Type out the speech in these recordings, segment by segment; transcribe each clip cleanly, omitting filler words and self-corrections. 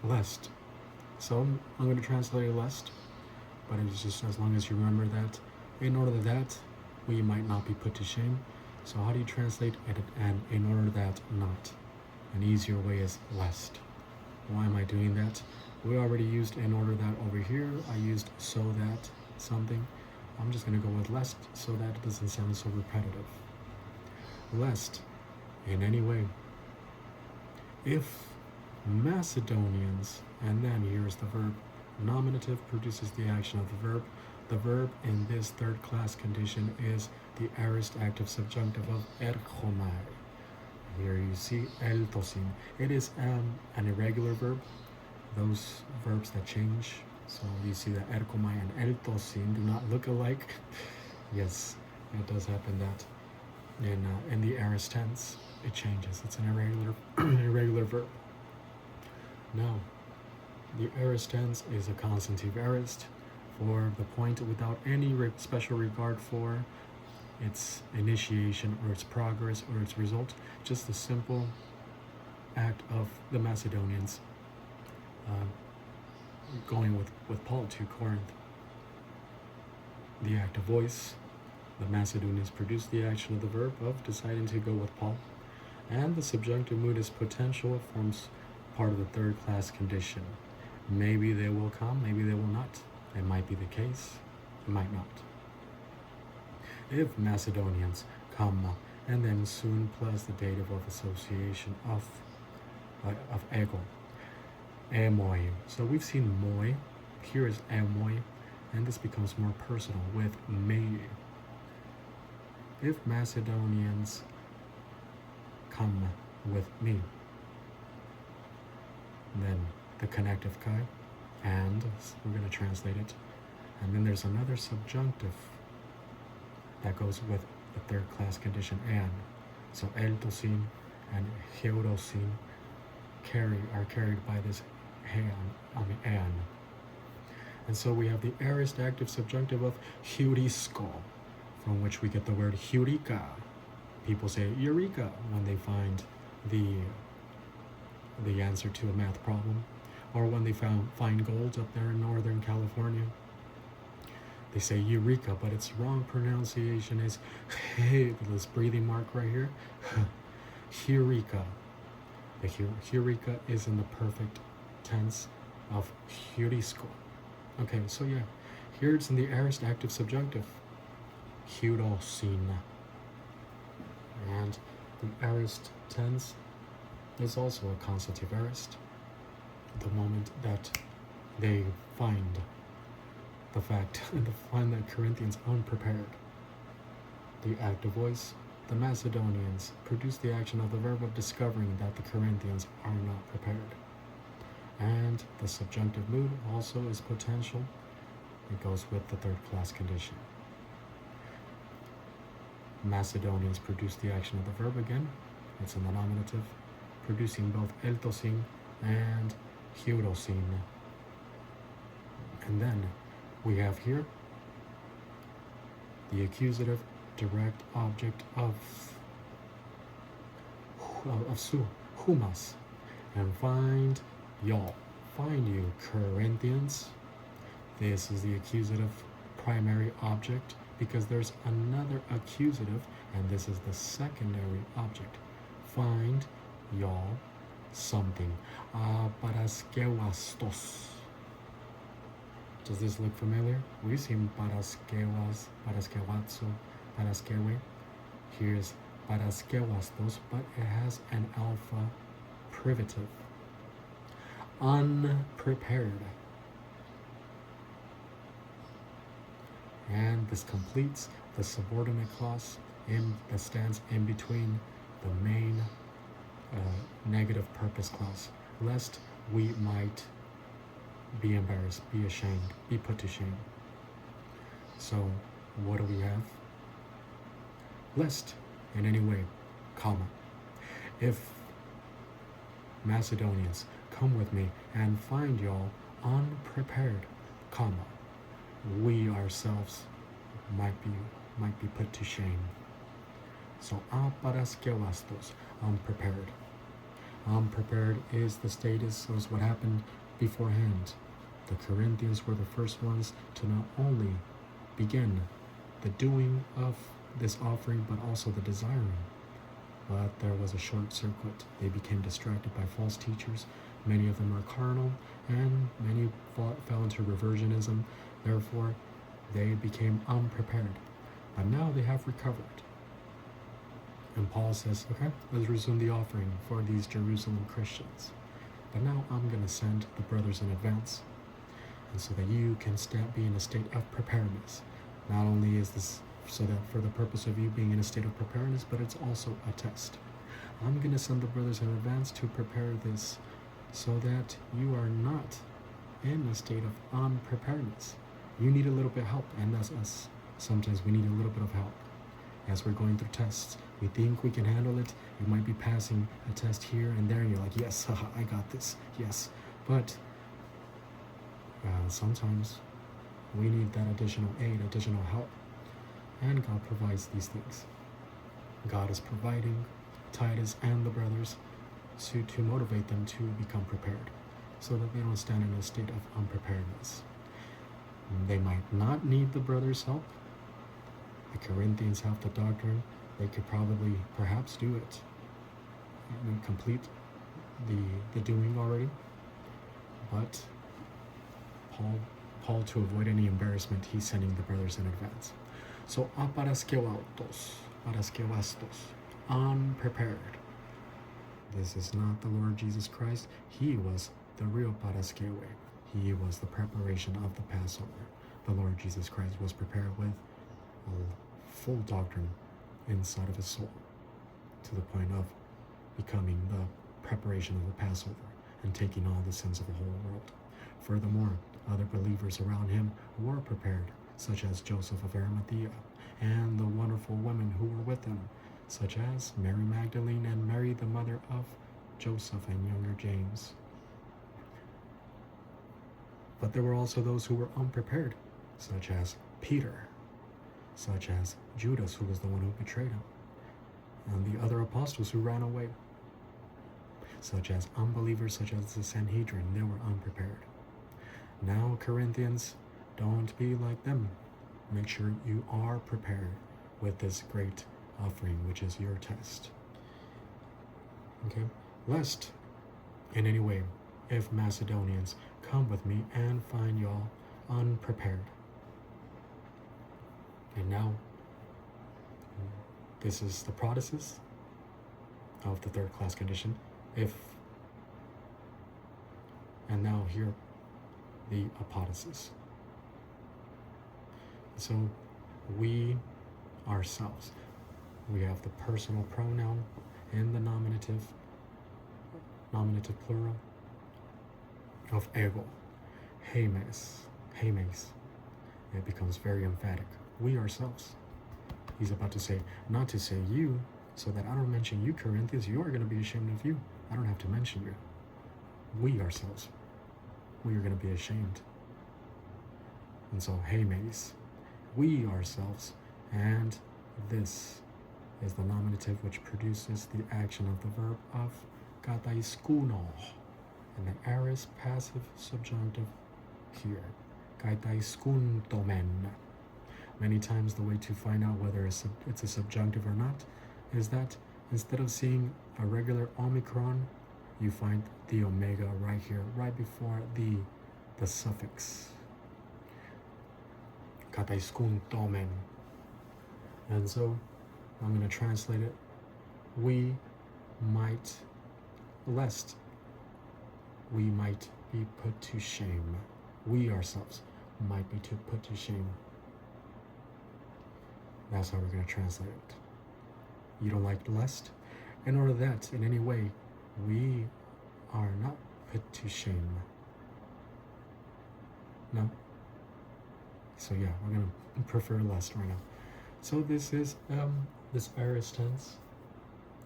lest. So I'm going to translate it lest, but it's just as long as you remember that in order that we might not be put to shame. So how do you translate it and in order that not? An easier way is lest. Why am I doing that? We already used in order that over here. I used so that something. I'm just going to go with lest so that it doesn't sound so repetitive. Lest, in any way, if Macedonians, and then here's the verb, nominative produces the action of the verb. The verb in this third class condition is the aorist active subjunctive of erchomai. Here you see eltosin. It is an irregular verb, those verbs that change. So you see that erchomai and eltosin do not look alike. Yes, it does happen that in the aorist tense it changes. It's an irregular verb. Now, the aorist tense is a constantive aorist for the point without any special regard for its initiation or its progress or its result, just the simple act of the Macedonians going with Paul to Corinth. The act of voice, the Macedonians produce the action of the verb of deciding to go with Paul, and the subjunctive mood is potential, forms part of the third class condition. Maybe they will come, maybe they will not. It might be the case, it might not. If Macedonians come, and then soon plus the dative of association of ego, emoi. So we've seen moi, here is emoi, and this becomes more personal with me. If Macedonians come with me, then the connective kai, and we're going to translate it, and then there's another subjunctive that goes with the third class condition and. So eltosin and heurosin are carried by this an. And so we have the aorist active subjunctive of heurisko, from which we get the word heureka. People say eureka when they find the answer to a math problem, or when they find gold up there in Northern California. They say eureka, but its wrong pronunciation is hey, this breathing mark right here, heureka. The heureka is in the perfect tense of heurisko. Okay, so yeah, here it's in the aorist active subjunctive, heurosin. And the aorist tense is also a consultative aorist. The moment that they find the fact and find the Corinthians unprepared, the active voice, the Macedonians produce the action of the verb of discovering that the Corinthians are not prepared. And the subjunctive mood also is potential. It goes with the third class condition. Macedonians produce the action of the verb again. It's in the nominative, producing both eltosin and heurosin. And then we have here the accusative direct object of su, humas, and find y'all. Find you, Corinthians. This is the accusative primary object because there's another accusative, and this is the secondary object. Find y'all something. Paraskewastos. Does this look familiar? We've seen paraskewas, paraskewatso, paraskewe. Here's paraskewastos, but it has an alpha privative. Unprepared. And this completes the subordinate clause that stands in between the main negative purpose clause, lest we might be embarrassed, be ashamed, be put to shame. So what do we have? Lest in any way, comma. If Macedonians come with me and find y'all unprepared, comma, we ourselves might be put to shame. So aparaskewastos, unprepared. Unprepared is the status, is what happened beforehand. The Corinthians were the first ones to not only begin the doing of this offering, but also the desiring. But there was a short circuit. They became distracted by false teachers. Many of them are carnal, and many fell into reversionism. Therefore, they became unprepared. But now they have recovered. And Paul says, okay, let's resume the offering for these Jerusalem Christians. But now I'm going to send the brothers in advance, and so that you can be in a state of preparedness. Not only is this so that for the purpose of you being in a state of preparedness, but it's also a test. I'm going to send the brothers in advance to prepare this so that you are not in a state of unpreparedness. You need a little bit of help, and that's us. Sometimes we need a little bit of help. As we're going through tests, we think we can handle it. You might be passing a test here and there, and you're like, yes, I got this, yes. But sometimes we need that additional aid, additional help. And God provides these things. God is providing Titus and the brothers to motivate them to become prepared, so that they don't stand in a state of unpreparedness. They might not need the brothers' help. The Corinthians have the doctrine. They could probably, perhaps, do it and complete the doing already. But Paul, to avoid any embarrassment, he's sending the brothers in advance. So, aparaskewatos, unprepared. This is not the Lord Jesus Christ. He was the real paraskewe. He was the preparation of the Passover. The Lord Jesus Christ was prepared with a full doctrine inside of his soul, to the point of becoming the preparation of the Passover and taking all the sins of the whole world. Furthermore, other believers around him were prepared, such as Joseph of Arimathea and the wonderful women who were with him, such as Mary Magdalene and Mary, the mother of Joseph and younger James. But there were also those who were unprepared, such as Peter, such as Judas, who was the one who betrayed him, and the other apostles who ran away, such as unbelievers, such as the Sanhedrin. They were unprepared. Now, Corinthians, don't be like them. Make sure you are prepared with this great offering, which is your test. Okay? Lest, in any way, if Macedonians come with me and find y'all unprepared. And now, this is the protasis of the third class condition. And now here, the apodosis. So we ourselves, we have the personal pronoun in the nominative plural of ego, hemes. It becomes very emphatic. We ourselves. He's about to say, not to say you, so that I don't mention you, Corinthians. You are going to be ashamed of you. I don't have to mention you. We ourselves. We are going to be ashamed. And so, hemes, we ourselves, and this is the nominative which produces the action of the verb of kataiskuno, and the aorist passive subjunctive here, kataiskuntomen. Many times the way to find out whether it's a subjunctive or not is that instead of seeing a regular omicron, you find the omega right here, right before the suffix. Kataiskuntomen. And so I'm going to translate it. We might, lest we might be put to shame. We ourselves might be put to shame. That's how we're going to translate it. You don't like lest? In order that, in any way, we are not put to shame. No? So yeah, we're going to prefer lest right now. So this is, this aorist tense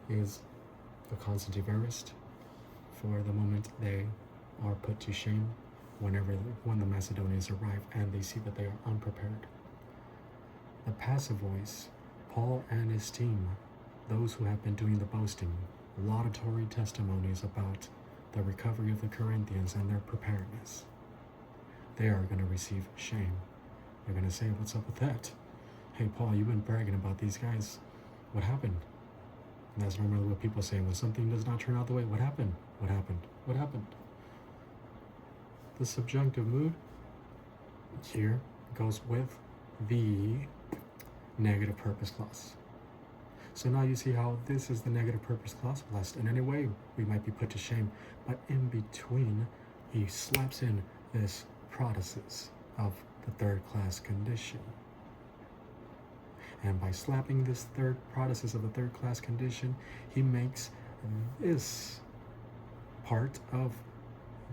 is the constitutive aorist for the moment they are put to shame when the Macedonians arrive and they see that they are unprepared. The passive voice, Paul and his team, those who have been doing the boasting, laudatory testimonies about the recovery of the Corinthians and their preparedness, they are going to receive shame. They're going to say, what's up with that? Hey, Paul, you've been bragging about these guys. What happened? And that's normally what people say when something does not turn out the way. What happened? What happened? What happened? The subjunctive mood here goes with the negative purpose clause. So now you see how this is the negative purpose clause, lest in any way we might be put to shame. But in between, he slaps in this protasis of the third class condition. And by slapping this third protasis of the third class condition, he makes this part of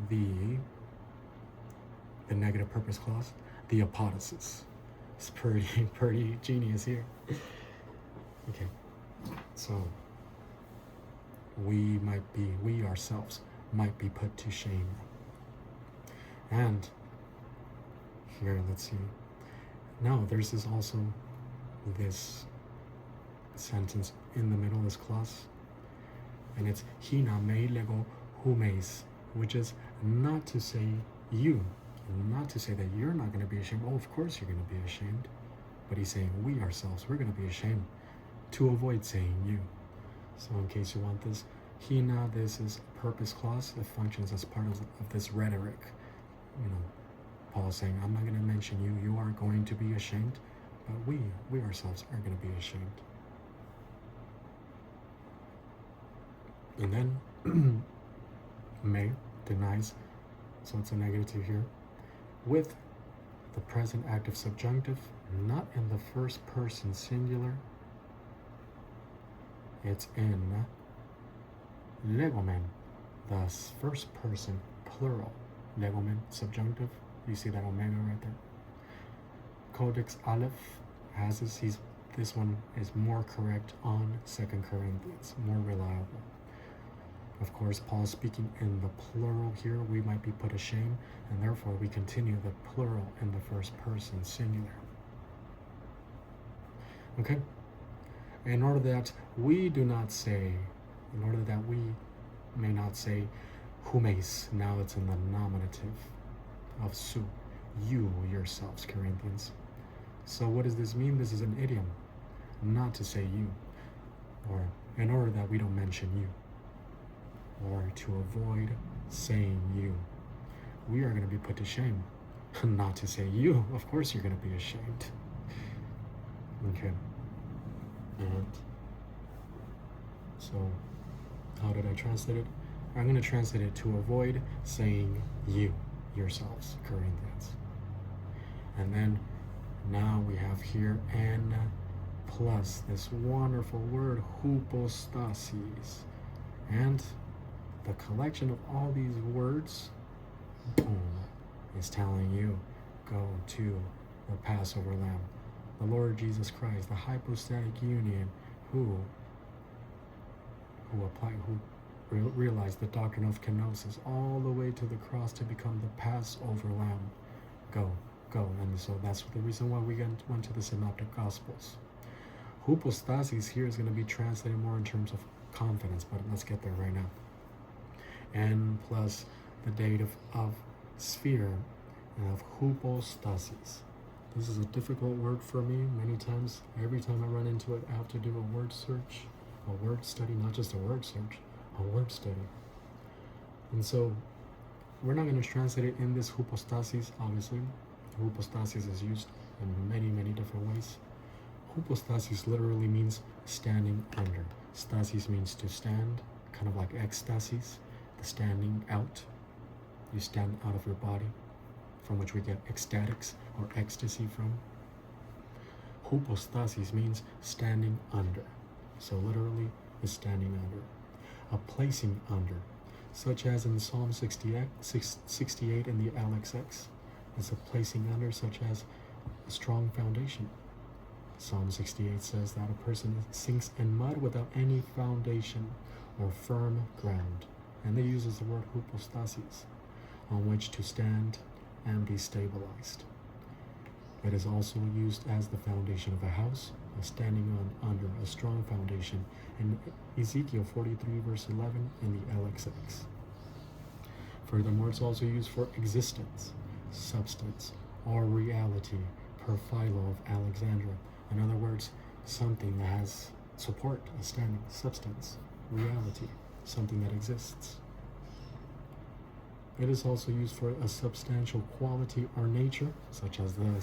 the negative purpose clause the apodosis. It's pretty genius here. Okay, so we ourselves might be put to shame. And here, let's see. Now there's this sentence in the middle of this clause, and it's hina me lego humes, which is not to say you, not to say that you're not going to be ashamed. Oh, of course you're going to be ashamed, but he's saying we ourselves, we're going to be ashamed, to avoid saying you. So in case you want this, hina, this is a purpose clause that functions as part of this rhetoric. You know, Paul is saying, I'm not going to mention you, you are going to be ashamed, but we ourselves are going to be ashamed. And then may denies, so it's a negative here, with the present active subjunctive, not in the first person singular, it's in legomen, the first person plural. Legomen, subjunctive, you see that omega right there. Codex Aleph has this one is more correct on 2 Corinthians, more reliable. Of course, Paul speaking in the plural here, we might be put to shame, and therefore we continue the plural in the first person singular. Okay? In order that we may not say humes, now it's in the nominative of su, you yourselves, Corinthians. So what does this mean? This is an idiom, not to say you, or in order that we don't mention you, or to avoid saying you. We are going to be put to shame, not to say you. Of course you're going to be ashamed. Okay. And so how did I translate it? I'm going to translate it to avoid saying you yourselves, Corinthians. And then now we have here n plus this wonderful word hypostasis, and the collection of all these words, boom, is telling you, go to the Passover Lamb, the Lord Jesus Christ, the hypostatic union, who realized the doctrine of kenosis all the way to the cross to become the Passover Lamb. Go. And so that's the reason why we went to the Synoptic Gospels. Hypostasis here is going to be translated more in terms of confidence, but let's get there right now. N plus the dative of sphere and of hypostasis. This is a difficult word for me many times. Every time I run into it, I have to do a word search, a word study, not just a word search, a word study. And so we're not going to translate it in this hypostasis, obviously. Hypostasis is used in many different ways. Hypostasis literally means standing under. Stasis means to stand, kind of like ecstasis, the standing out. You stand out of your body, from which we get ecstatics or ecstasy from. Hypostasis means standing under. So literally is standing under. A placing under, such as in Psalm 68 in the LXX. It's a placing under, such as a strong foundation. Psalm 68 says that a person sinks in mud without any foundation or firm ground. And they uses the word hypostasis, on which to stand and be stabilized. It is also used as the foundation of a house, standing under a strong foundation in Ezekiel 43 verse 11 in the LXX. Furthermore, it's also used for existence, substance, or reality per Philo of Alexandria. In other words, something that has support, a standing, substance, reality, something that exists. It is also used for a substantial quality or nature, such as the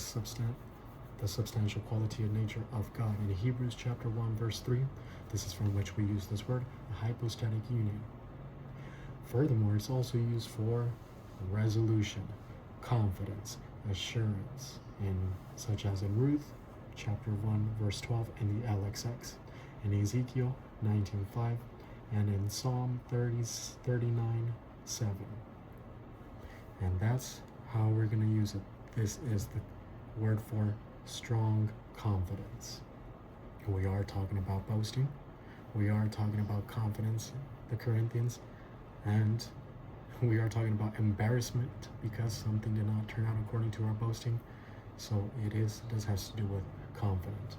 substantial quality of nature of God. In Hebrews chapter 1 verse 3, this is from which we use this word, a hypostatic union. Furthermore, it's also used for resolution, confidence, assurance, such as in Ruth chapter 1 verse 12 in the LXX, in Ezekiel 19:5, and in Psalm 39:7. And that's how we're going to use it. This is the word for strong confidence. We are talking about boasting. We are talking about confidence, the Corinthians, and we are talking about embarrassment because something did not turn out according to our boasting. So this has to do with confidence.